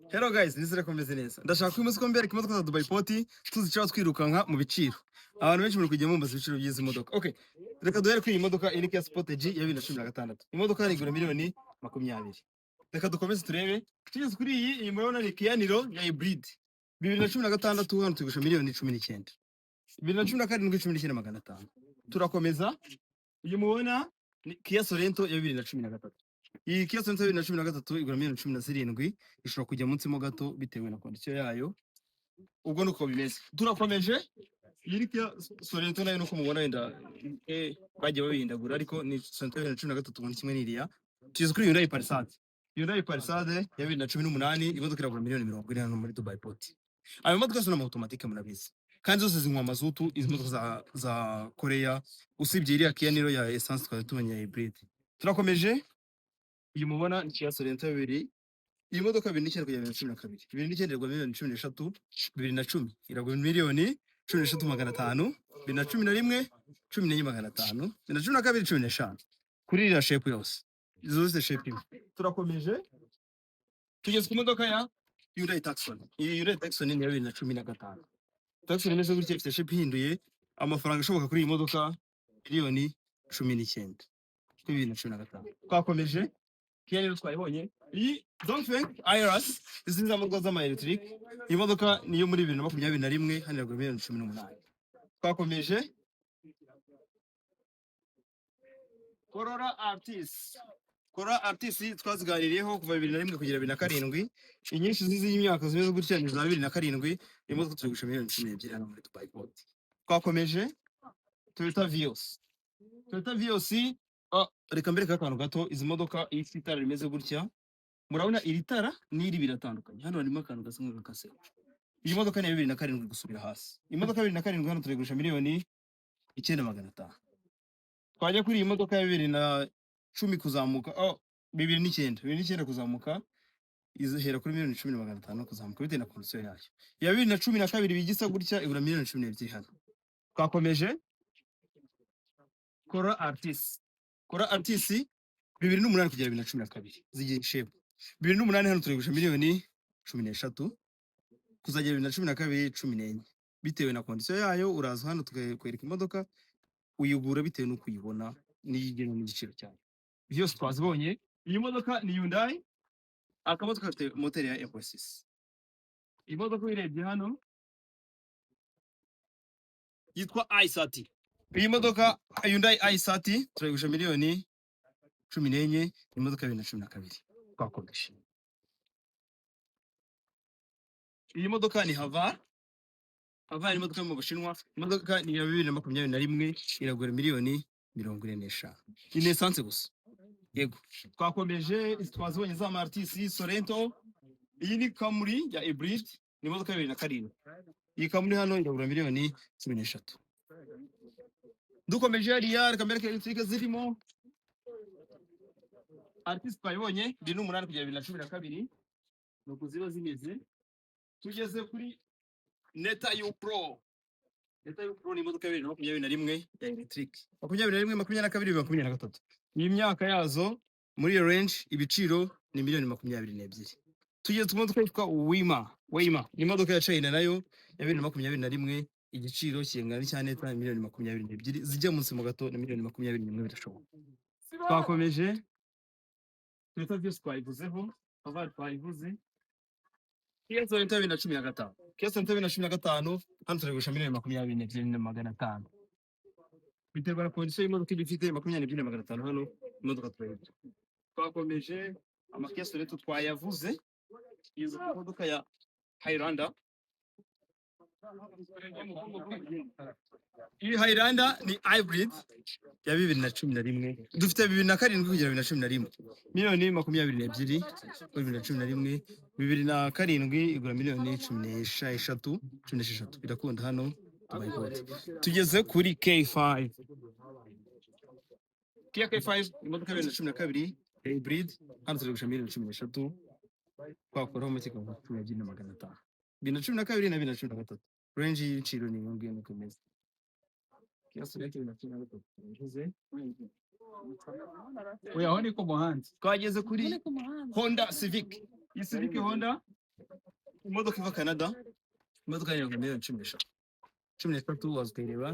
Hello guys, nizere ko meze neza. Ndashaka ko umunsi ko mbere imodoka za Dubai Port tuzicara twirukanka mu biciro. Abantu benshi muri kujya mumbaza ibiciro by'izi modoka. Okay. Reka duhere kuri iyi modoka iri Kia Sportage ya 2016. Imodoka yarigura miliyoni 20. Reka dukomeze turebe. Tugeze kuri iyi murabona ni Kia Niro ya hybrid. 2016 hano tugusha miliyoni 19. 2017 19,500. Turakomeza. Iyi mubona ni Kia Sorento ya 2013. Iyi Kia Sorento ya 2013 igura miliyoni 17, ishobora kujya munsi mo gato bitewe na kondisiyo yayo. Ubwo nuko bimeze. Turakomeje. Iyi Kia Sorento nayo nuko mubona wenda bagiye babihindagura ariko ni Sorento ya 2013 muri kimwe n'iriya. Tugeze kuri Hyundai Palisade. Hyundai Palisade ya 2018 imodoka iragura miliyoni 40 hano muri Dubai Port. Ayo modoka zona automatique murabizi. Kandi zose zinywa mazutu, izi modoka za Korea, usibye iriya Kia Niro ya essence twari tubonye hybrid. Turakomeje. Iyi mubona ni Kia Sorento 2. Iyi modoka 2019 kugera 2012. 2019 iragwa miliyoni 13, 2010 iragwa miliyoni 13,500, 2011 14,500, 2012 15. Kuri iriya shape yose. Izo zose shape imwe. Turakomeje. Tugeze ku modoka ya Hyundai Tucson. Iyi Hyundai Tucson ni ya 2015. Tucson imeze gutya ifite shape ihinduye, amafaranga ashoboka kuri iyi modoka miliyoni 19. Kuri 2015. Twakomeje. Kia Niro twayibonye. Iyi Dongfeng Iris izi nzamurwa z'ama electric. Iyi modoka niyo muri 2021 hano iragura miliyoni 18. Twakomeje. Corolla Altis. Corolla Altis twaziganiriyeho kuva 2001 kugera 2007. Inyinshi zizi y'imyaka zimeze gutya ni za 2007. Iyi modoka turigusha miliyoni 12 hano muri Dubai Port. Twakomeje. Toyota Vios. Toyota Vios reka mbere akantu gato, izi modoka ifite itara rimeze gutya. Murabona iri tara n'iri biratandukanye. Hano harimo akantu gasa nk'agakase. Iyi modoka ni ya 2007 gusubira hasi. Iyi modoka 2007 hano turigurisha miliyoni 9,500. Twajya kuri iyi modoka ya 2010 kuzamuka, 2009 kuzamuka, izahera kuri miliyoni 10,500 kuzamuka bitewe na kondisiyo yayo. Ya 2012 bigisa gutya igura miliyoni 12 hano. Twakomeje. Corolla Altis. Corolla Altis 2008 kugera 2012 zigiye shape. 2008 hano turigurisha miliyoni 13, kuzagera 2012 14. Bitewe na kondisiyo yayo uraza hano tukwereka imodoka uyigura bitewe nuko uyibona n'igeno n'igiciro cyayo. Byose twazibonye. Iyi modoka ni Hyundai, akamodoka gafite moteri ya Evo6. Iyi modoka uyirebye hano yitwa i30. Iyi modoka Hyundai i30 turayigusha miliyoni 14, imodoka ya 2012. Twakomeje. Iyi modoka ni Haval. Haval imodoka mu Bushinwa. Imodoka ni ya 2021 iragura miliyoni 45. Ni essence gusa. Yego. Twakomeje twazibonye za Martis Sorento. Iyi ni Camry ya hybrid, ni imodoka ya 2007. Iyi Camry hano iragura miliyoni 13. Dukomeje hariya kamera electric zirimo Altis twayibonye 2008 kugera 2012. Nuko ziba zimeze. Tugeze kuri Neta U Pro. Neta U Pro ni imodoka ya 2021 ya electric. 21, 22, 23. Iyi myaka yazo muri range ibiciro ni miliyoni 22. Tugeze ku modoka yitwa Wayma. Wayma ni imodoka ya China nayo ya 2021, igiciro kingana cya Neta miliyoni 22 zijya munsi mu gato na miliyoni 21 birashoboka. Twakomeje. Toyota Vios twayivuzeho, Haval twayivuze. Kia Sorento 2015. Kia Sorento 2015 hano turigurisha miliyoni 22,500. Biterwa na kondisiyo y'imodoka ifite 22,500 hano imodoka twayivuze. Twakomeje. Kia Sorento twayavuze. Izo modoka ya Highlander. Iyi Highlander ni hybrid ya 2011. Dufite 2007 kugera 2011. Miliyoni 22 kuri 2011. 2007 igura miliyoni 16 birakunda hano Dubai Port. Tugeze kuri K5. Kia K5 imodoka ya 2012 hybrid hano turigurisha miliyoni 13. Twakoraho make kavuga 12,500. 2012 na 2013. Range y'ibiciro ni ngombe nuko imeze. Kia Sorento 2013. Oya honi ko muhanzi. Twageze kuri Honda Civic. Iyi Civic Honda imodoka iva Canada, imodoka yagura miliyoni 13. 13 wazitereba,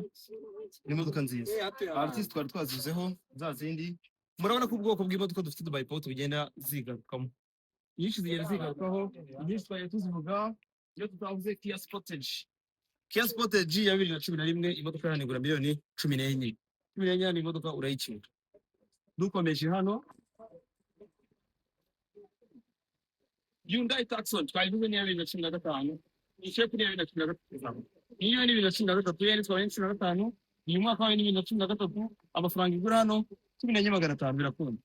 ni imodoka nziza. Artist twari twazizeho za zindi. Murabona ko ubwoko bw'imodoka dufite Dubai Port bigenda zigarukamo. Nyinshi zigenda zigarukaho, nyinshi twari tuzivuga, iyo tutavuze Kia Sportage. Kia Sportage ya 2011 imodoka yanigura miliyoni 14. 14 ni imodoka urayicira. Dukomeje hano Hyundai Tucson twayivuze ni ya 2015. Ishe kuri ya 2013. Niyo ni 2013 yari twaye 2015. Uyu mwaka wa 2013 amafaranga igura hano 14,500 birakunda.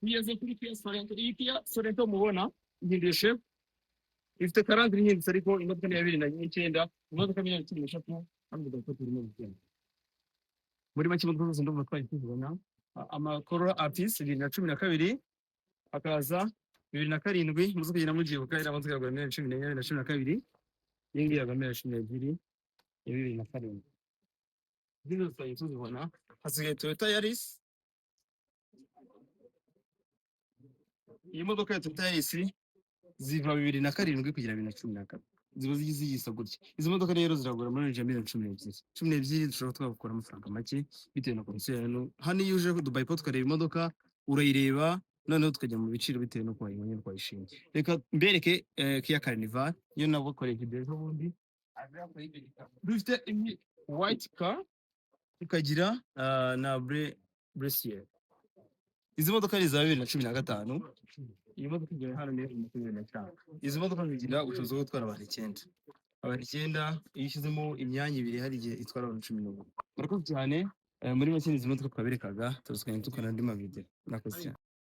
Niyeze kuri Kia Sorento. Iyi Kia Sorento mubona ihindishe ifite karandiri nyinshi ariko imodoka ni ya 2009, imodoka miliyoni 13 hamwe n'imodoka turimo gukenda. Muri make imodoka zose ndumva twayitubona. Amakoro Artis 2012 akaza 2007 muzo kugenda mugibuka ira amaze kugura miliyoni 14 na 2012 yingi ya miliyoni 12 ya 2007. Zino twayitubona hasigaye Toyota Yaris. Iyi modoka ya Toyota Yaris ziva 2007 kugera 2014 ziba zigisa gutya. Izo modoka rero ziragura muri miliyoni 12 dushobora twakora amafaranga make bitewe na condition. Hano iyo uje Dubai Port ukareba imodoka urayireba noneho tukajya mu biciro bitewe no kwayibonye twayishimye. Reka mbereke Kia Carnival yo nabo koreye video bundi. Dufite white car tukagira na Bressier. Izi modoka ni za 2015. Iyi modoka igera hano ni 2015. Izi modoka zigira ubushobozi bwo gutwara abantu 9. Abantu 9 iyo ushyizemo imyanya ibiri hari igihe itwara abantu 11. Murakoze cyane muri make izi modoka twaberekaga tuzikanye tukana andi ma video. Murakoze cyane.